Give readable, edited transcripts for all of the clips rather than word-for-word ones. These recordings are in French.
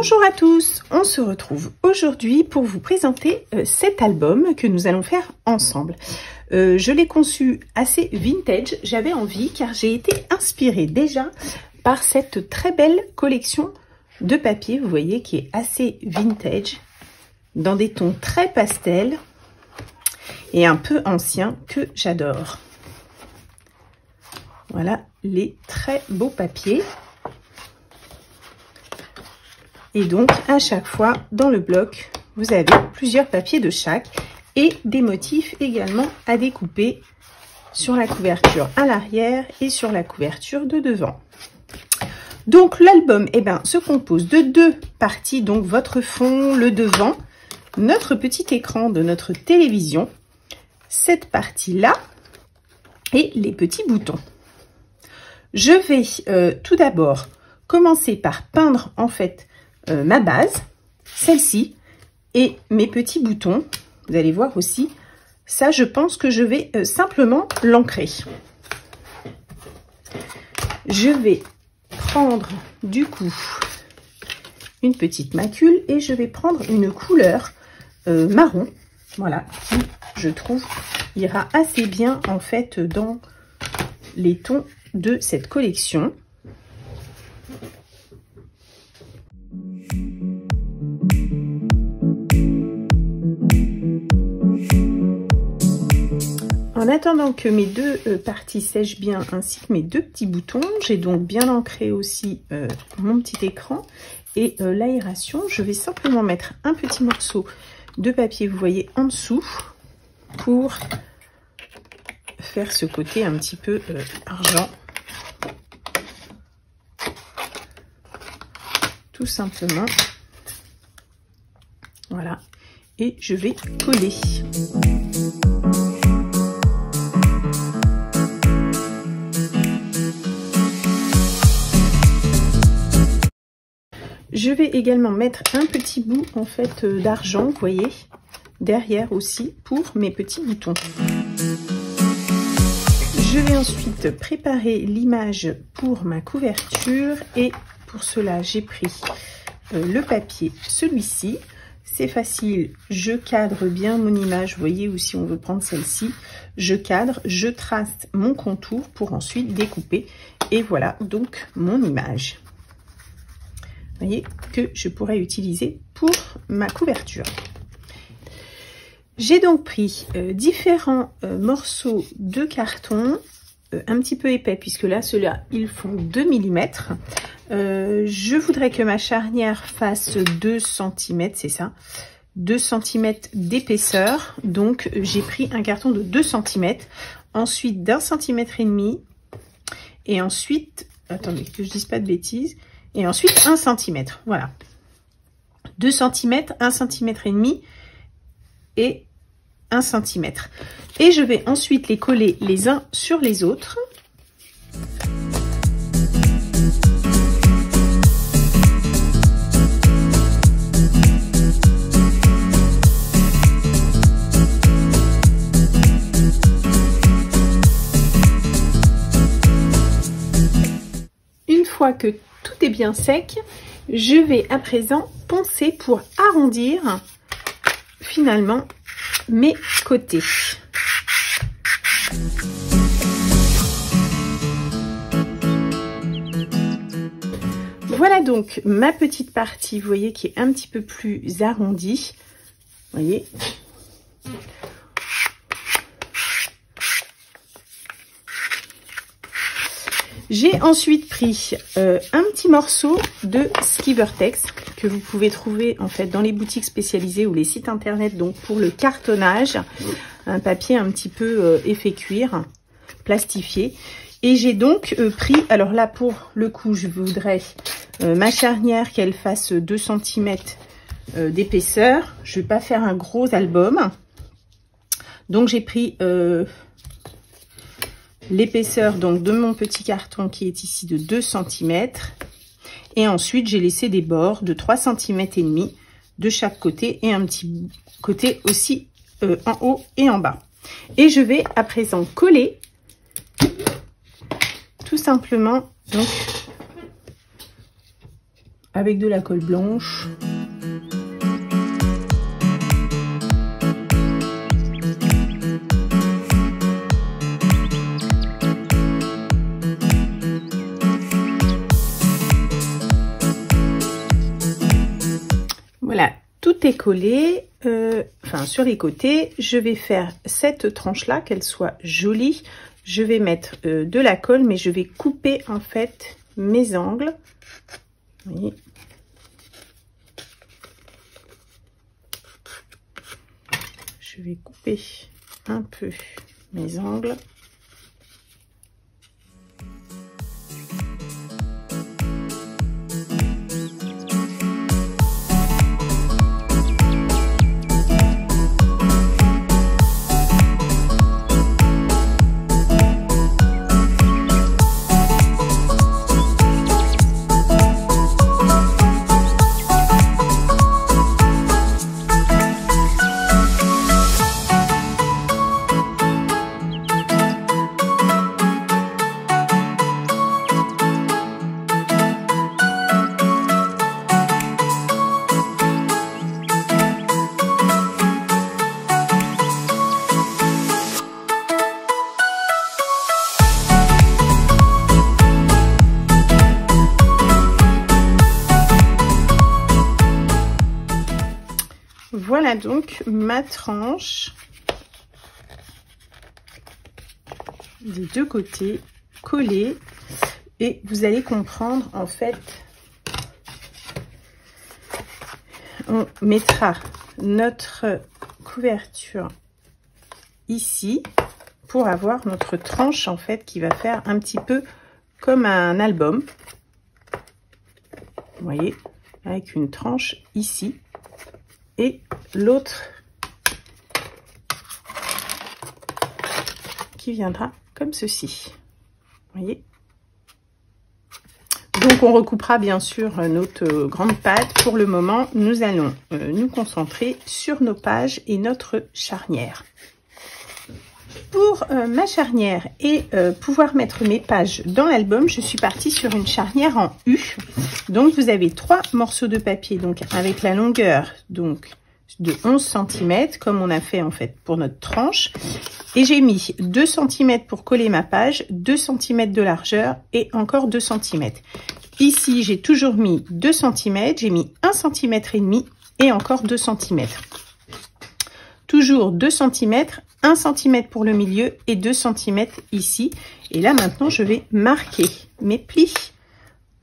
Bonjour à tous, on se retrouve aujourd'hui pour vous présenter cet album que nous allons faire ensemble. Je l'ai conçu assez vintage, j'avais envie car j'ai été inspirée déjà par cette très belle collection de papier, vous voyez, qui est assez vintage, dans des tons très pastels et un peu anciens que j'adore. Voilà les très beaux papiers. Et donc, à chaque fois, dans le bloc, vous avez plusieurs papiers de chaque et des motifs également à découper sur la couverture à l'arrière et sur la couverture de devant. Donc, l'album se compose de deux parties, donc votre fond, le devant, notre petit écran de notre télévision, cette partie-là et les petits boutons. Je vais tout d'abord commencer par peindre en fait ma base, celle-ci, et mes petits boutons. Vous allez voir aussi, ça je pense que je vais simplement l'ancrer. Je vais prendre du coup une petite macule et je vais prendre une couleur marron, voilà, qui je trouve ira assez bien en fait dans les tons de cette collection. En attendant que mes deux parties sèchent bien, ainsi que mes deux petits boutons, j'ai donc bien ancré aussi mon petit écran et l'aération. Je vais simplement mettre un petit morceau de papier, vous voyez, en dessous, pour faire ce côté un petit peu argent. Tout simplement. Voilà. Et je vais coller. Je vais également mettre un petit bout en fait d'argent, vous voyez, derrière aussi pour mes petits boutons. Je vais ensuite préparer l'image pour ma couverture et pour cela j'ai pris le papier, celui-ci. C'est facile, je cadre bien mon image, vous voyez, ou si on veut prendre celle-ci, je cadre, je trace mon contour pour ensuite découper et voilà donc mon image. Vous voyez, que je pourrais utiliser pour ma couverture. J'ai donc pris différents morceaux de carton, un petit peu épais, puisque là, ceux-là, ils font 2 mm. Je voudrais que ma charnière fasse 2 cm, c'est ça, 2 cm d'épaisseur. Donc, j'ai pris un carton de 2 cm, ensuite d'1,5 cm, et ensuite, attendez, que je dise pas de bêtises, et ensuite 1 cm, voilà. 2 cm, 1,5 cm et 1 cm. Et je vais ensuite les coller les uns sur les autres. Une fois que tout est bien sec, je vais à présent poncer pour arrondir finalement mes côtés. Voilà donc ma petite partie, vous voyez, qui est un petit peu plus arrondie. Vous voyez. J'ai ensuite pris un petit morceau de Skivertex que vous pouvez trouver en fait dans les boutiques spécialisées ou les sites internet, donc pour le cartonnage, un papier un petit peu effet cuir, plastifié. Et j'ai donc pris, alors là pour le coup je voudrais ma charnière qu'elle fasse 2 cm d'épaisseur. Je ne vais pas faire un gros album. Donc j'ai pris l'épaisseur donc de mon petit carton qui est ici de 2 cm. Et ensuite, j'ai laissé des bords de 3,5 cm de chaque côté et un petit côté aussi en haut et en bas. Et je vais à présent coller tout simplement donc avec de la colle blanche. Voilà, tout est collé, enfin sur les côtés. Je vais faire cette tranche là, qu'elle soit jolie. Je vais mettre de la colle, mais je vais couper en fait mes angles. Vous voyez. Je vais couper un peu mes angles. Voilà donc ma tranche des deux côtés collée, et vous allez comprendre en fait, on mettra notre couverture ici pour avoir notre tranche en fait qui va faire un petit peu comme un album, vous voyez, avec une tranche ici. Et l'autre qui viendra comme ceci, vous voyez. Donc on recoupera bien sûr notre grande pâte. Pour le moment, nous allons nous concentrer sur nos pages et notre charnière. Pour ma charnière et pouvoir mettre mes pages dans l'album, je suis partie sur une charnière en U. Donc vous avez 3 morceaux de papier, donc avec la longueur donc de 11 cm comme on a fait en fait pour notre tranche, et j'ai mis 2 cm pour coller ma page, 2 cm de largeur et encore 2 cm. Ici j'ai toujours mis 2 cm, j'ai mis 1 cm et demi et encore 2 cm. Toujours 2 cm, 1 cm pour le milieu et 2 cm ici. Et là maintenant je vais marquer mes plis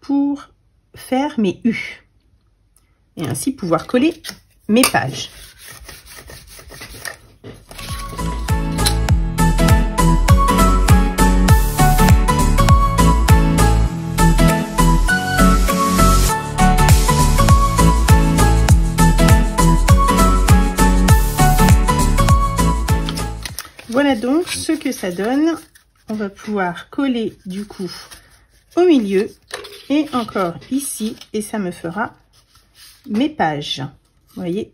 pour faire mes U et ainsi pouvoir coller mes pages. Voilà donc ce que ça donne. On va pouvoir coller du coup au milieu et encore ici, et ça me fera mes pages. Vous voyez,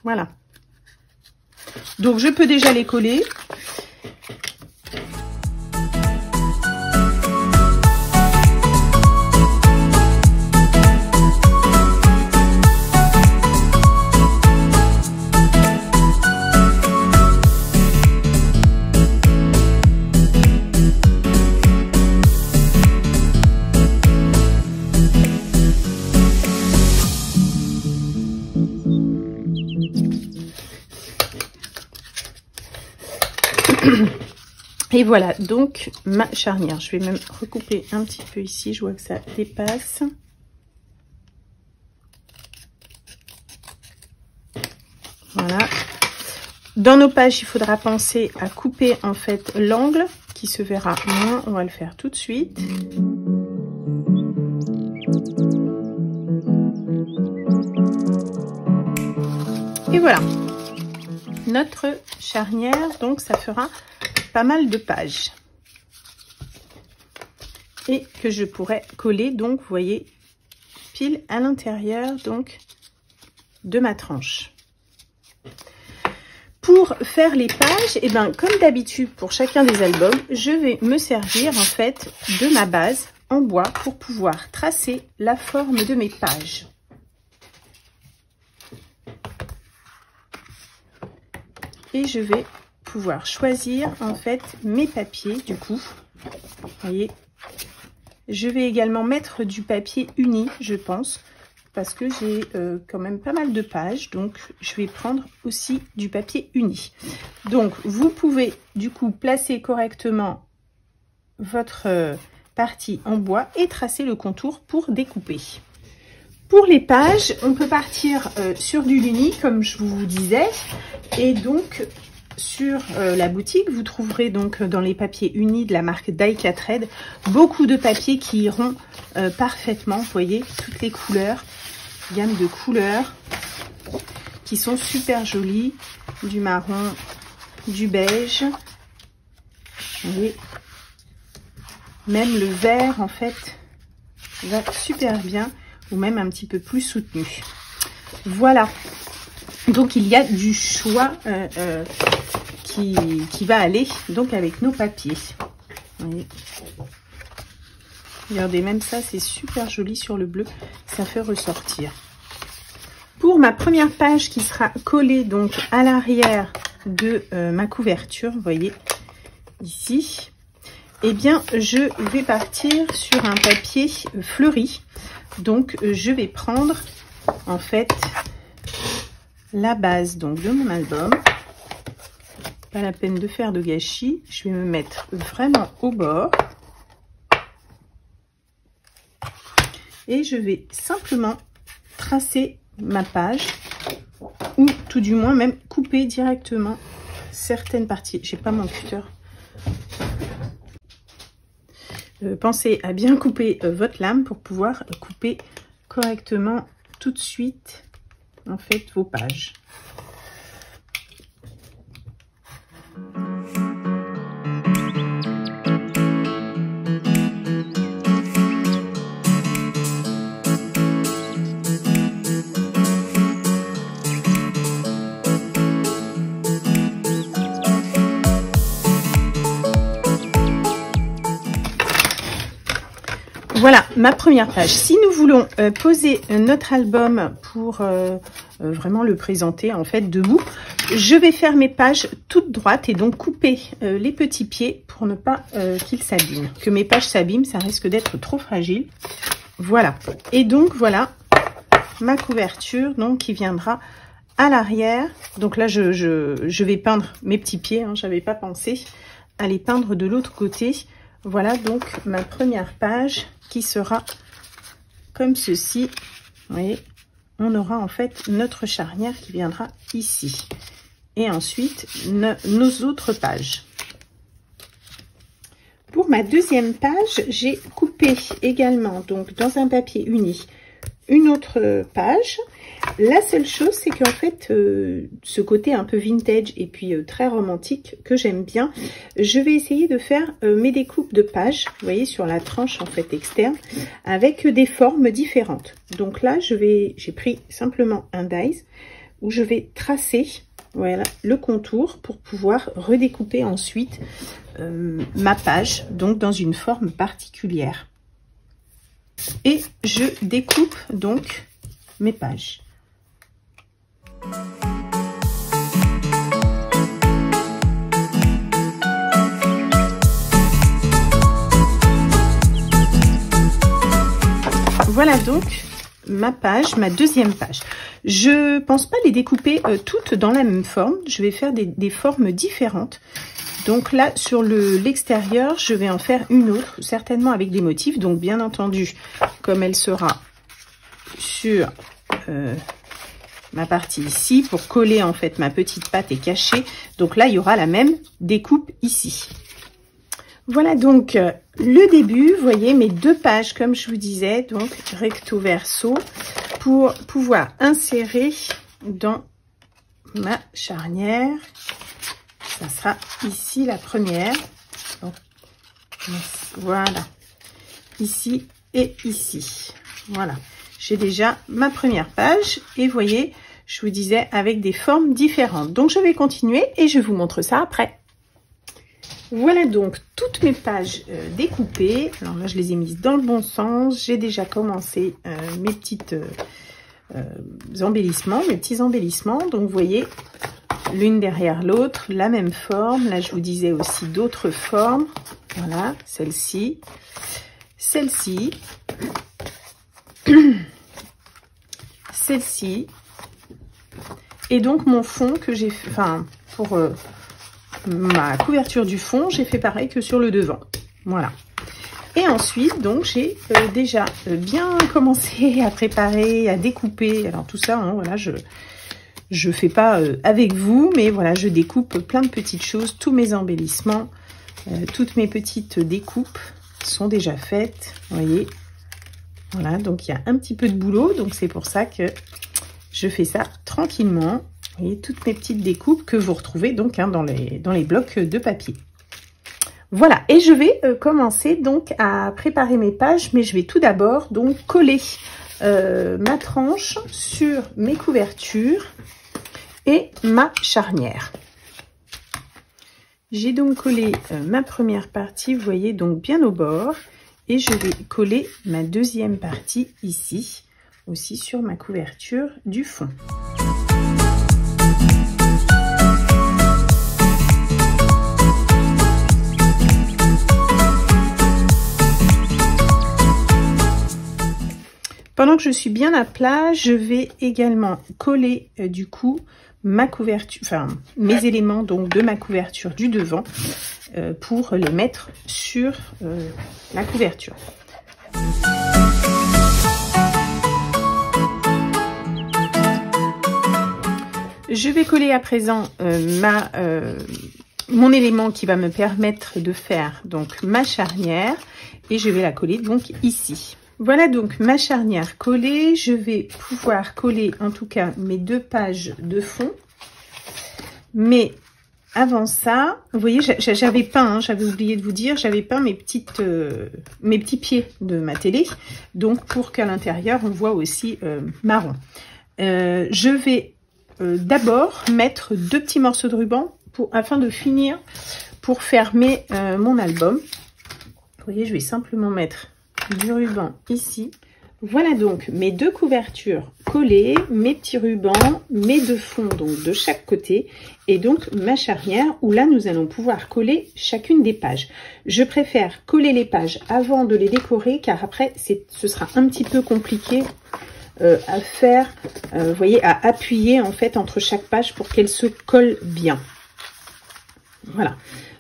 voilà. Donc je peux déjà les coller. Et voilà donc ma charnière. Je vais même recouper un petit peu ici, je vois que ça dépasse. Voilà. Dans nos pages, il faudra penser à couper en fait l'angle qui se verra moins. On va le faire tout de suite. Et voilà. Notre charnière, donc ça fera pas mal de pages et que je pourrais coller, donc vous voyez, pile à l'intérieur donc de ma tranche. Pour faire les pages, et ben comme d'habitude pour chacun des albums, je vais me servir en fait de ma base en bois pour pouvoir tracer la forme de mes pages. Et je vais pouvoir choisir en fait mes papiers du coup. Vous voyez, je vais également mettre du papier uni, je pense, parce que j'ai quand même pas mal de pages, donc je vais prendre aussi du papier uni. Donc vous pouvez du coup placer correctement votre partie en bois et tracer le contour pour découper. Pour les pages, on peut partir sur du uni comme je vous disais, et donc sur la boutique vous trouverez donc dans les papiers unis de la marque Die4Red beaucoup de papiers qui iront parfaitement. Vous voyez toutes les couleurs, gamme de couleurs qui sont super jolies, du marron, du beige, vous voyez, même le vert en fait va super bien, ou même un petit peu plus soutenu. Voilà, donc il y a du choix qui va aller donc avec nos papiers. Vous voyez, regardez, même ça c'est super joli sur le bleu, ça fait ressortir. Pour ma première page qui sera collée donc à l'arrière de ma couverture, vous voyez ici, eh bien je vais partir sur un papier fleuri. Donc je vais prendre en fait la base donc de mon album. Pas la peine de faire de gâchis, je vais me mettre vraiment au bord. Et je vais simplement tracer ma page, ou tout du moins même couper directement certaines parties. J'ai pas mon cutter. Pensez à bien couper votre lame pour pouvoir couper correctement tout de suite en fait vos pages. Voilà ma première page. Si nous voulons poser notre album pour vraiment le présenter en fait debout, je vais faire mes pages toutes droites et donc couper les petits pieds pour ne pas qu'ils s'abîment. Que mes pages s'abîment, ça risque d'être trop fragile. Voilà. Et donc voilà ma couverture donc qui viendra à l'arrière. Donc là je vais peindre mes petits pieds, hein, j'avais pas pensé à les peindre de l'autre côté. Voilà donc ma première page qui sera comme ceci. Vous voyez, on aura en fait notre charnière qui viendra ici. Et ensuite, nos autres pages. Pour ma deuxième page, j'ai coupé également donc dans un papier uni une autre page. La seule chose, c'est qu'en fait, ce côté un peu vintage et puis très romantique que j'aime bien, je vais essayer de faire mes découpes de pages, vous voyez, sur la tranche en fait externe, avec des formes différentes. Donc là, j'ai pris simplement un dies où je vais tracer, voilà, le contour pour pouvoir redécouper ensuite ma page, donc dans une forme particulière. Et je découpe donc mes pages. Voilà donc ma page, ma deuxième page. Je pense pas les découper toutes dans la même forme. Je vais faire des formes différentes. Donc là, sur l'extérieur, je vais en faire une autre, certainement avec des motifs. Donc bien entendu, comme elle sera sur ma partie ici, pour coller en fait ma petite patte et cacher. Donc là, il y aura la même découpe ici. Voilà donc le début. Vous voyez mes deux pages, comme je vous disais, donc recto verso, pour pouvoir insérer dans ma charnière. Ça sera ici la première. Donc, voilà, ici et ici. Voilà, j'ai déjà ma première page et vous voyez, je vous disais, avec des formes différentes. Donc, je vais continuer et je vous montre ça après. Voilà donc toutes mes pages découpées. Alors là, je les ai mises dans le bon sens. J'ai déjà commencé mes petites embellissements, mes petits embellissements. Donc, vous voyez, l'une derrière l'autre, la même forme. Là, je vous disais aussi d'autres formes. Voilà, celle-ci, celle-ci, celle-ci. Et donc, mon fond que j'ai fait, enfin, pour ma couverture du fond, j'ai fait pareil que sur le devant. Voilà. Et ensuite, donc, j'ai déjà bien commencé à préparer, à découper. Alors, tout ça, hein, voilà, je fais pas avec vous, mais voilà, je découpe plein de petites choses, tous mes embellissements, toutes mes petites découpes sont déjà faites, vous voyez. Voilà, donc il y a un petit peu de boulot, donc c'est pour ça que je fais ça tranquillement. Vous voyez, toutes mes petites découpes que vous retrouvez donc hein, dans les blocs de papier. Voilà, et je vais commencer donc à préparer mes pages, mais je vais tout d'abord donc coller ma tranche sur mes couvertures et ma charnière. J'ai donc collé ma première partie, vous voyez, donc bien au bord, et je vais coller ma deuxième partie ici, aussi sur ma couverture du fond. Pendant que je suis bien à plat, je vais également coller du coup ma couverture, enfin mes éléments donc de ma couverture du devant pour les mettre sur la couverture. Je vais coller à présent mon élément qui va me permettre de faire donc ma charnière et je vais la coller donc ici. Voilà donc ma charnière collée. Je vais pouvoir coller en tout cas mes deux pages de fond. Mais avant ça, vous voyez, j'avais peint, hein, j'avais oublié de vous dire, j'avais peint mes petits pieds de ma télé. Donc pour qu'à l'intérieur, on voit aussi marron. Je vais d'abord mettre deux petits morceaux de ruban afin de finir pour fermer mon album. Vous voyez, je vais simplement mettre du ruban ici. Voilà donc mes deux couvertures collées, mes petits rubans, mes deux fonds donc de chaque côté et donc ma charnière où là nous allons pouvoir coller chacune des pages. Je préfère coller les pages avant de les décorer car après ce sera un petit peu compliqué à faire, vous voyez, à appuyer en fait entre chaque page pour qu'elle se colle bien. Voilà.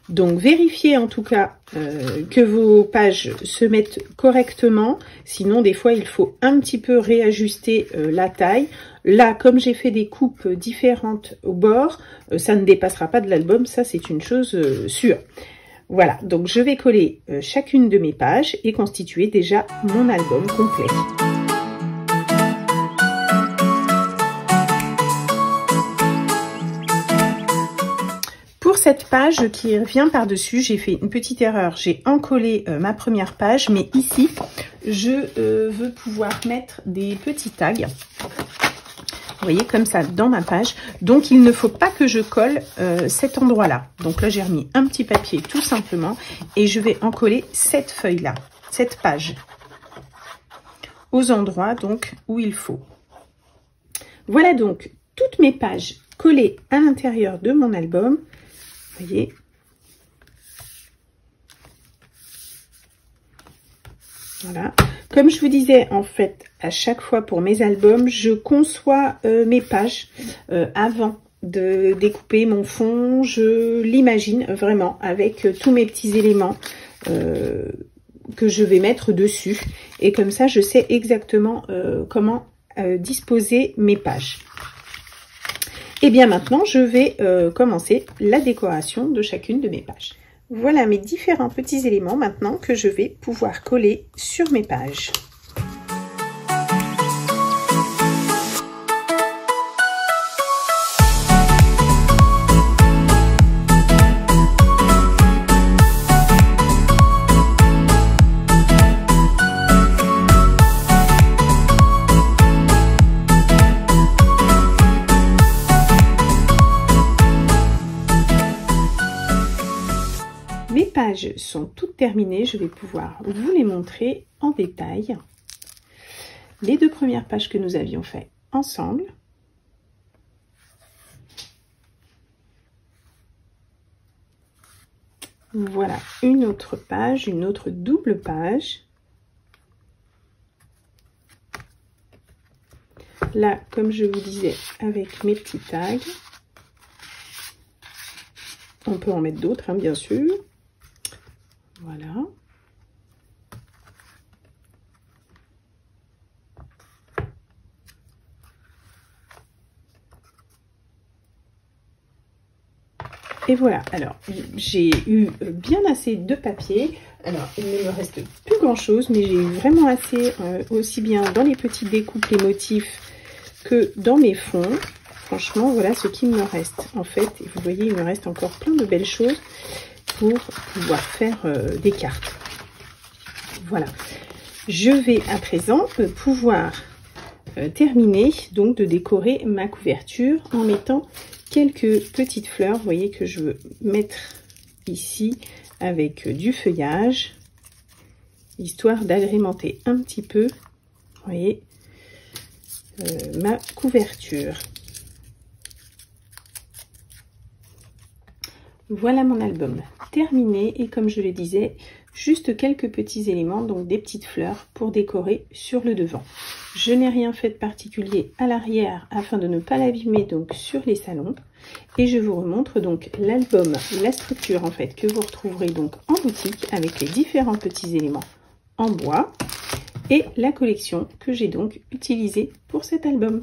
Donc, vérifiez en tout cas que vos pages se mettent correctement. Sinon, des fois, il faut un petit peu réajuster la taille. Là, comme j'ai fait des coupes différentes au bord, ça ne dépassera pas de l'album. Ça, c'est une chose sûre. Voilà, donc je vais coller chacune de mes pages et constituer déjà mon album complet. Pour cette page qui revient par-dessus, j'ai fait une petite erreur. J'ai encollé ma première page, mais ici, je veux pouvoir mettre des petits tags. Vous voyez, comme ça, dans ma page. Donc, il ne faut pas que je colle cet endroit-là. Donc là, j'ai remis un petit papier tout simplement. Et je vais encoller cette feuille-là, cette page, aux endroits donc où il faut. Voilà donc toutes mes pages collées à l'intérieur de mon album. Vous voyez, voilà. Comme je vous disais, en fait, à chaque fois pour mes albums, je conçois mes pages avant de découper mon fond. Je l'imagine vraiment avec tous mes petits éléments que je vais mettre dessus. Et comme ça, je sais exactement comment disposer mes pages. Et bien maintenant, je vais commencer la décoration de chacune de mes pages. Voilà mes différents petits éléments maintenant que je vais pouvoir coller sur mes pages. Les pages sont toutes terminées, je vais pouvoir vous les montrer en détail. Les 2 premières pages que nous avions fait ensemble. Voilà une autre page, une autre double page. Là, comme je vous disais, avec mes petits tags. On peut en mettre d'autres, hein, bien sûr. Voilà. Et voilà, alors j'ai eu bien assez de papier. Alors il ne me reste plus grand chose, mais j'ai eu vraiment assez, aussi bien dans les petites découpes, les motifs, que dans mes fonds. Franchement, voilà ce qu'il me reste. En fait, et vous voyez, il me reste encore plein de belles choses pour pouvoir faire des cartes. Voilà. Je vais à présent pouvoir terminer donc de décorer ma couverture en mettant quelques petites fleurs, vous voyez, que je veux mettre ici avec du feuillage, histoire d'agrémenter un petit peu, vous voyez, ma couverture. Voilà mon album terminé et comme je le disais, juste quelques petits éléments, donc des petites fleurs pour décorer sur le devant. Je n'ai rien fait de particulier à l'arrière afin de ne pas l'abîmer donc sur les salons. Et je vous remontre donc l'album, la structure en fait que vous retrouverez donc en boutique avec les différents petits éléments en bois et la collection que j'ai donc utilisée pour cet album.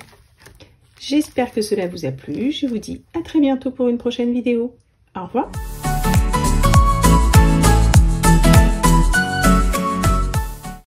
J'espère que cela vous a plu. Je vous dis à très bientôt pour une prochaine vidéo. Au revoir.